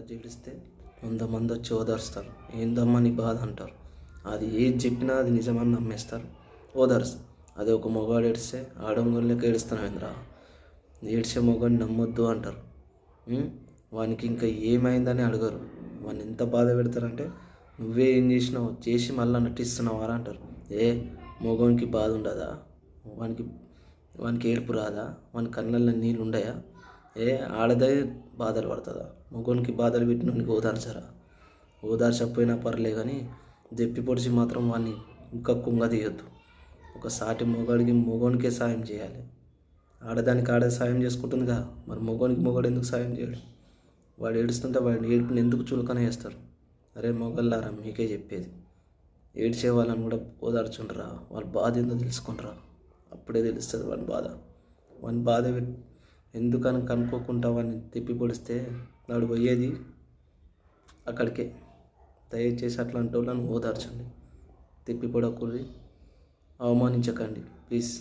వచ్చి ఏడిస్తే 100 మంది వచ్చి ఓదారుస్తారు. ఏందమ్మా నీ బాధ అంటారు. అది ఏది చెప్పినా అది నిజమని నమ్మేస్తారు, ఓదారుస్తారు. అదే ఒక మగవాడు ఏడిస్తే ఆడంగులకి ఏడుస్తున్నావేంద్రా, ఏడ్చే మగవాడిని నమ్మొద్దు అంటారు. వానికి ఇంకా ఏమైందని అడగరు. వాడిని ఎంత బాధ పెడతారంటే నువ్వే ఏం చేసినావు చేసి మళ్ళీ నటిస్తున్నావారా అంటారు. మగవానికి బాధ ఉండదా? వానికి వానికి ఏడుపు రాదా? వాని కళ్ళల్లో నీళ్ళు ఉండయా? ఆడదే బాధలు పడుతుందా? మగవానికి బాధలు పెట్టినోనికి ఓదార్చరా? ఓదార్చకపోయినా పర్లే కానీ దెప్పి పొడిచి మాత్రం వాడిని ఇంకా కుంగ తీయొద్దు. ఒక సాటి మగవానికే సాయం చేయాలి. ఆడదానికి ఆడ సాయం చేసుకుంటుందిగా, మరి మగవాడు ఎందుకు సాయం చేయడు? వాడు ఏడుస్తుంటే వాడిని ఏడుపుని ఎందుకు చులకన చేస్తారు? అరే మొగల్లారా, మీకే చెప్పేది, ఏడ్చే వాళ్ళని కూడా ఓదార్చుండ్రా, వాళ్ళ బాధ ఏందో తెలుసుకుంటారా. అప్పుడే తెలుస్తుంది వాని బాధ ఎందుకని కనుక్కోకుండా వాడిని తిప్పి పొడిస్తే వాడు పోయేది అక్కడికే. దయచేసి అట్లాంటి వాళ్ళని ఓదార్చండి, తిప్పి పొడకూరి, అవమానించకండి ప్లీజ్.